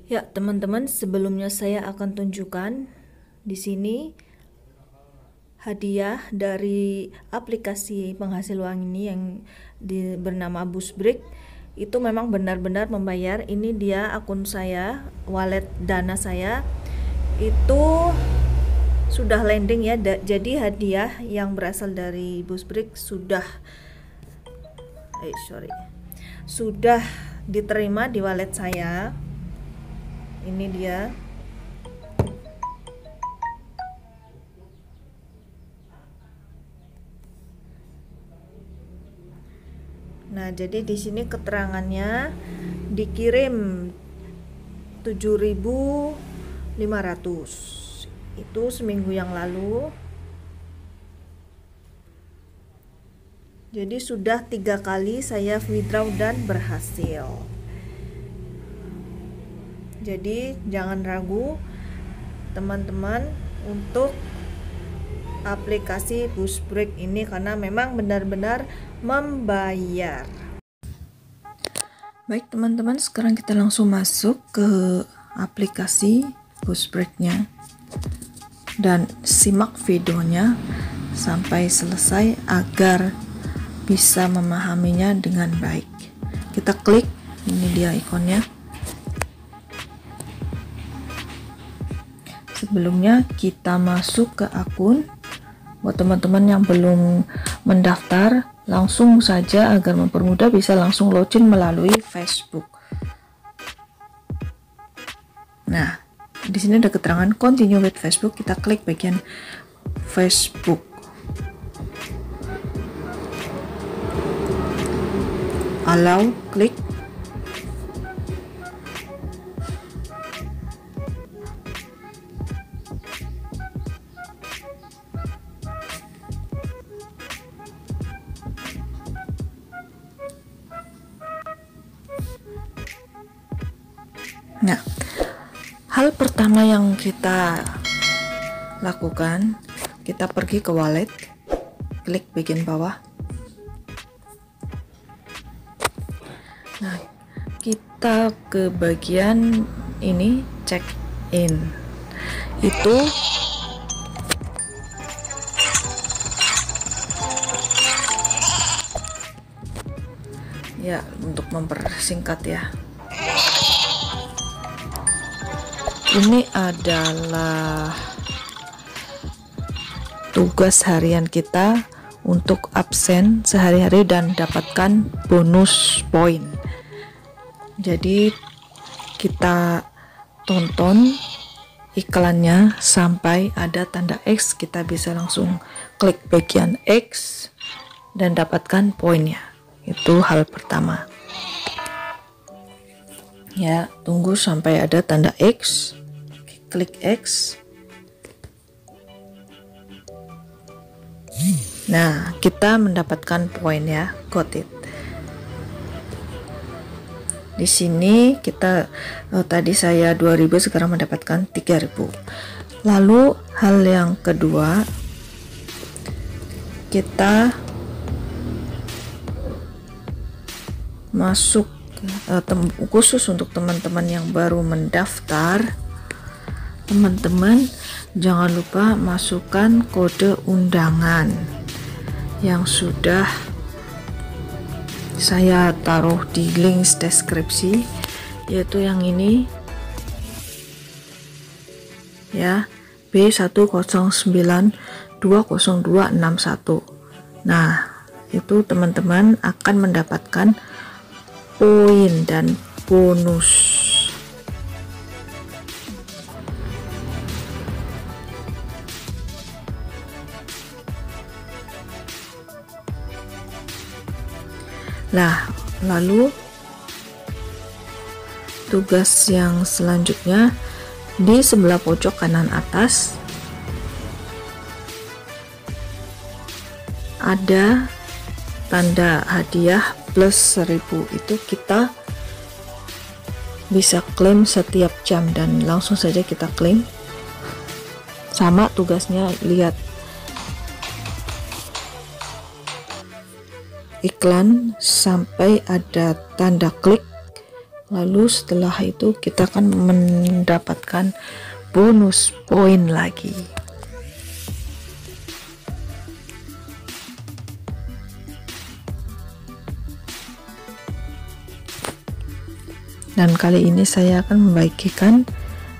Ya, teman-teman, sebelumnya saya akan tunjukkan di sini hadiah dari aplikasi penghasil uang ini yang bernama Boostbreak. Itu memang benar-benar membayar. Ini dia akun saya, wallet Dana saya. Itu sudah landing ya. Jadi hadiah yang berasal dari Boostbreak sudah diterima di wallet saya. Ini dia. Nah, jadi di sini keterangannya dikirim 7.500. Itu seminggu yang lalu. Jadi sudah 3 kali saya withdraw dan berhasil. Jadi jangan ragu teman-teman untuk aplikasi Boostbreak ini karena memang benar-benar membayar. Baik teman-teman, sekarang kita langsung masuk ke aplikasi Boostbreak-nya dan simak videonya sampai selesai agar bisa memahaminya dengan baik. Kita klik, ini dia ikonnya. Sebelumnya kita masuk ke akun. Buat teman-teman yang belum mendaftar, langsung saja agar mempermudah bisa langsung login melalui Facebook. Nah, di sini ada keterangan continue with Facebook. Kita klik bagian Facebook. Allow, klik. Nah, hal pertama yang kita lakukan, kita pergi ke wallet, klik bagian bawah. Nah, kita ke bagian ini, check in. Itu ya, untuk mempersingkat ya. Ini adalah tugas harian kita untuk absen sehari-hari dan dapatkan bonus poin. Jadi kita tonton iklannya sampai ada tanda X, kita bisa langsung klik bagian X dan dapatkan poinnya. Itu hal pertama. Ya, tunggu sampai ada tanda X. Klik X. Nah, kita mendapatkan poin ya, got it. Di sini kita tadi saya 2.000, sekarang mendapatkan 3.000. Lalu hal yang kedua, kita masuk khusus untuk teman-teman yang baru mendaftar. Teman-teman jangan lupa masukkan kode undangan yang sudah saya taruh di link deskripsi, yaitu yang ini ya, B109-20261. Nah, itu teman-teman akan mendapatkan poin dan bonus. Nah, lalu tugas yang selanjutnya di sebelah pojok kanan atas ada tanda hadiah plus 1.000. Itu kita bisa klaim setiap jam dan langsung saja kita klaim. Sama tugasnya, lihat iklan sampai ada tanda klik Lalu setelah itu kita akan mendapatkan bonus poin lagi. Dan kali ini saya akan membagikan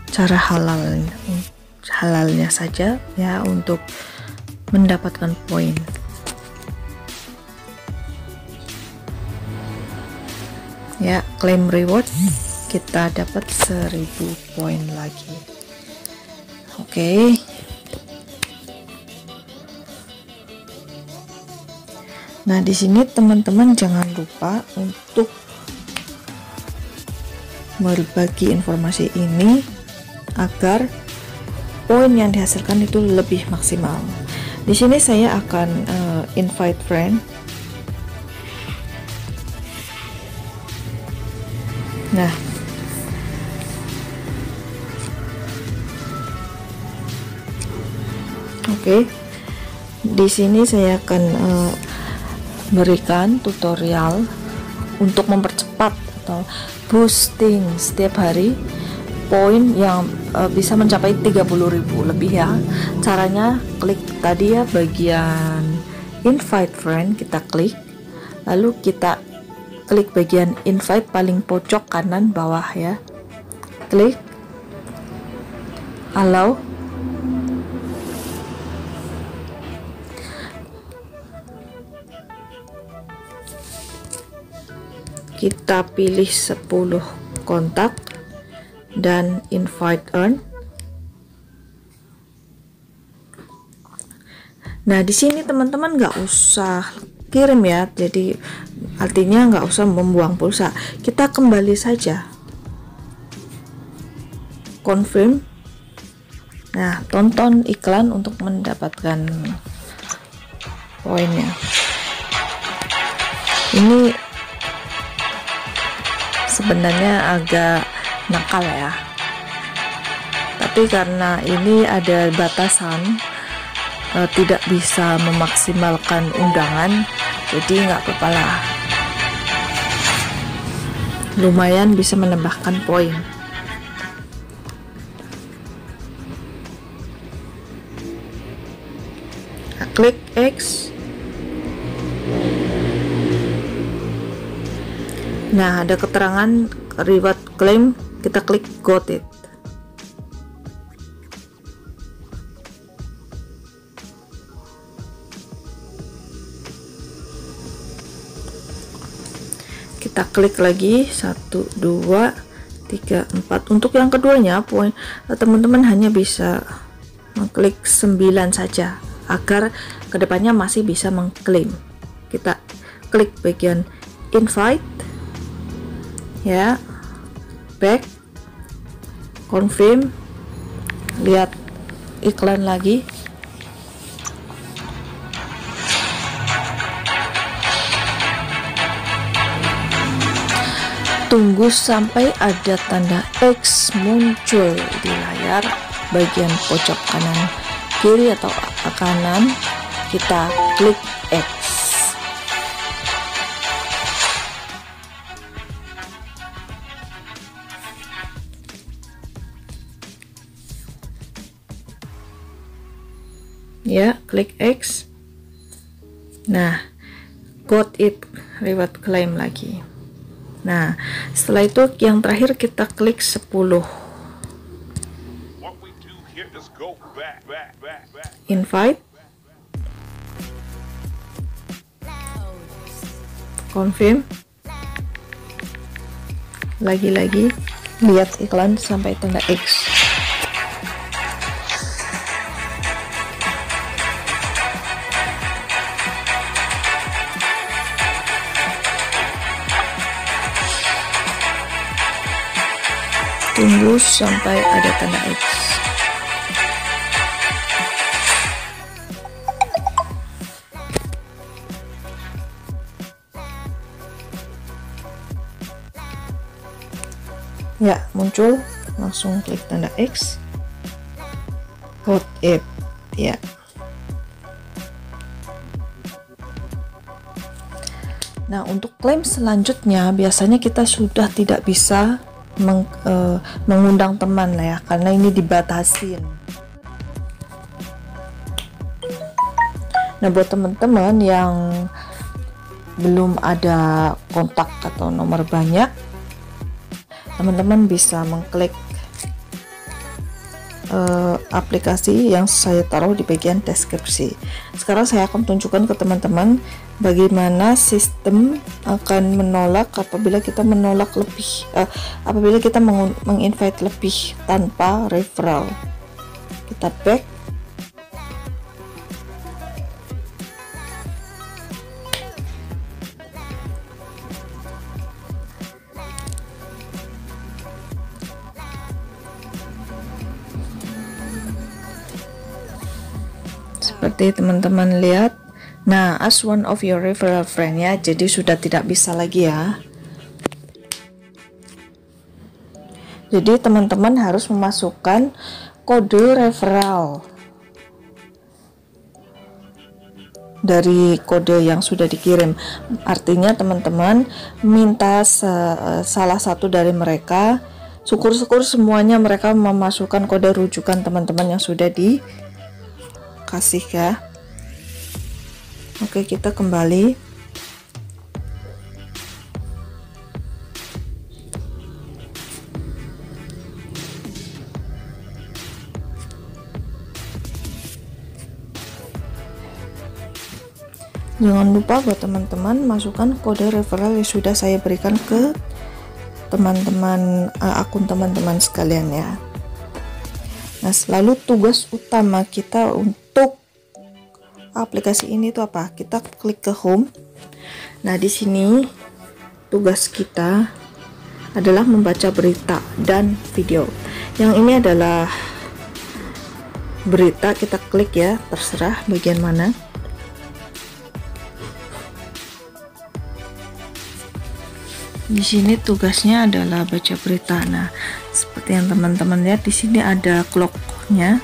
cara halalnya saja ya untuk mendapatkan poin. Ya, claim reward kita dapat 1000 poin lagi. Oke. Nah, di sini teman-teman jangan lupa untuk berbagi informasi ini agar poin yang dihasilkan itu lebih maksimal. Di sini saya akan invite friend. Nah, oke. Di sini saya akan berikan tutorial untuk mempercepat atau boosting setiap hari poin yang bisa mencapai 30.000 lebih ya. Caranya klik tadi ya bagian invite friend, kita klik, lalu kita klik bagian invite paling pojok kanan bawah ya, klik allow. Kita pilih 10 kontak dan invite earn. Nah, di sini teman-teman nggak usah kirim ya, jadi artinya nggak usah membuang pulsa. Kita kembali saja, confirm. Nah, tonton iklan untuk mendapatkan poinnya. Ini sebenarnya agak nakal ya, tapi karena ini ada batasan, tidak bisa memaksimalkan undangan, jadi nggak apa-apa lah, lumayan bisa menambahkan poin. Nah, klik X. Nah, ada keterangan reward claim, kita klik got it. Kita klik lagi 1, 2, 3, 4. Untuk yang keduanya poin teman-teman hanya bisa mengklik 9 saja agar kedepannya masih bisa mengklaim. Kita klik bagian invite ya, back, confirm, lihat iklan lagi. Tunggu sampai ada tanda X muncul di layar bagian pojok kanan kiri atau kanan, kita klik X. Ya, klik X. Nah, got it reward claim lagi. Nah, setelah itu yang terakhir kita klik 10. Invite, confirm, lagi-lagi lihat iklan sampai tanda X. Tunggu sampai ada tanda X. Ya, muncul, langsung klik tanda X. Got it. Ya. Nah, untuk klaim selanjutnya biasanya kita sudah tidak bisa mengundang teman lah ya, karena ini dibatasin. Nah, buat teman-teman yang belum ada kontak atau nomor banyak, teman-teman bisa mengklik aplikasi yang saya taruh di bagian deskripsi. Sekarang saya akan tunjukkan ke teman-teman bagaimana sistem akan menolak apabila kita menolak lebih, apabila kita menginvite lebih tanpa referral. Kita back. Seperti teman-teman lihat. Nah, as one of your referral friend ya, jadi sudah tidak bisa lagi ya. Jadi teman-teman harus memasukkan kode referral dari kode yang sudah dikirim. Artinya teman-teman minta salah satu dari mereka, syukur-syukur semuanya mereka memasukkan kode rujukan teman-teman yang sudah dikasih ya. Oke, kita kembali. Jangan lupa buat teman-teman masukkan kode referral yang sudah saya berikan ke teman-teman, akun teman-teman sekalian ya. Nah, selalu tugas utama kita untuk aplikasi ini itu apa? Kita klik ke home. Nah, di sini tugas kita adalah membaca berita dan video. Yang ini adalah berita, kita klik ya, terserah bagian mana. Di sini tugasnya adalah baca berita. Nah, seperti yang teman-teman lihat di sini ada clocknya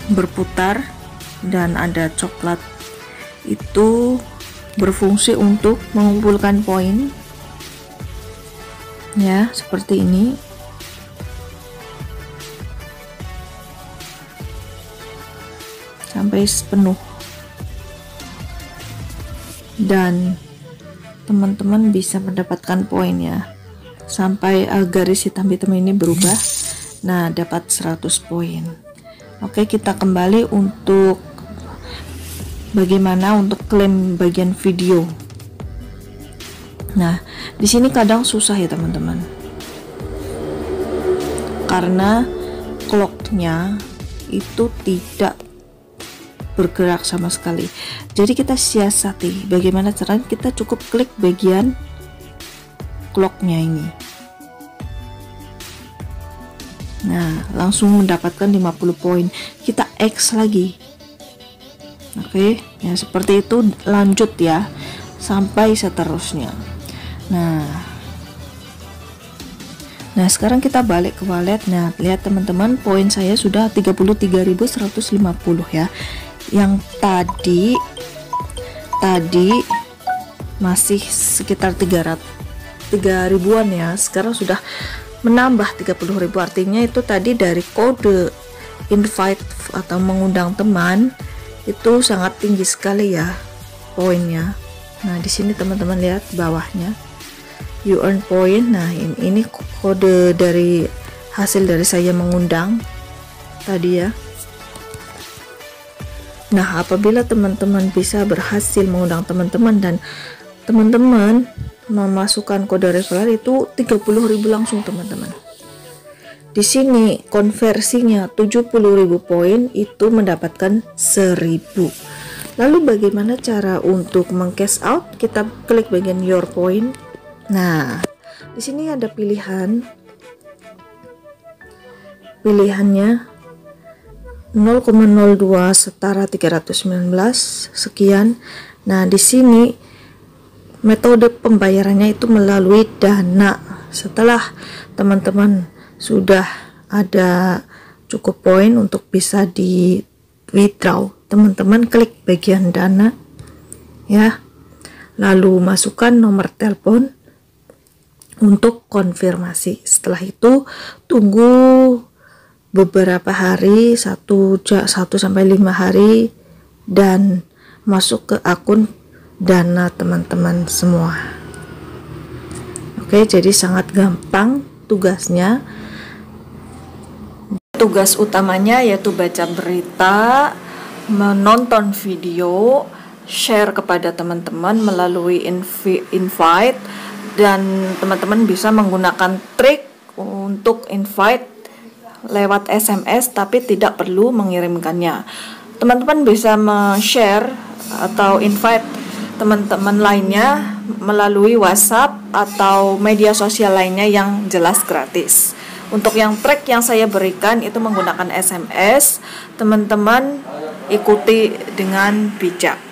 berputar dan ada coklat, itu berfungsi untuk mengumpulkan poin ya, seperti ini. Sampai penuh, dan teman-teman bisa mendapatkan poin ya, sampai garis hitam-hitam ini berubah. Nah, dapat 100 poin. Oke, kita kembali untuk bagaimana untuk klaim bagian video. Nah, di sini kadang susah ya teman-teman, karena clocknya itu tidak bergerak sama sekali. Jadi kita siasati bagaimana caranya. Kita cukup klik bagian clocknya ini. Nah, langsung mendapatkan 50 poin. Kita X lagi. Oke, ya seperti itu, lanjut ya sampai seterusnya. Nah, sekarang kita balik ke wallet. Nah, lihat teman-teman, poin saya sudah 33.150 ya. Yang tadi masih sekitar 3.000-an ya. Sekarang sudah menambah 30.000. Artinya itu tadi dari kode invite atau mengundang teman itu sangat tinggi sekali ya poinnya. Nah, di sini teman-teman lihat bawahnya, you earn point. Nah, ini kode dari hasil dari saya mengundang tadi ya. Nah, apabila teman-teman bisa berhasil mengundang teman-teman dan teman-teman memasukkan kode referral, itu 30.000 langsung teman-teman. Di sini konversinya 70.000 poin, itu mendapatkan 1.000. Lalu bagaimana cara untuk meng-cash out? Kita klik bagian your point. Nah, di sini ada pilihannya 0,02 setara 319 sekian. Nah, di sini metode pembayarannya itu melalui Dana. Setelah teman-teman sudah ada cukup poin untuk bisa di withdraw, teman-teman klik bagian Dana ya. lalu masukkan nomor telepon untuk konfirmasi. Setelah itu tunggu beberapa hari, 1-5 hari, dan masuk ke akun Dana teman-teman semua. Oke, jadi sangat gampang tugasnya. Tugas utamanya yaitu baca berita, menonton video, share kepada teman-teman melalui invite, dan teman-teman bisa menggunakan trik untuk invite lewat SMS tapi tidak perlu mengirimkannya. Teman-teman bisa share atau invite teman-teman lainnya melalui WhatsApp atau media sosial lainnya yang jelas gratis. Untuk yang trik yang saya berikan itu menggunakan SMS, teman-teman ikuti dengan bijak.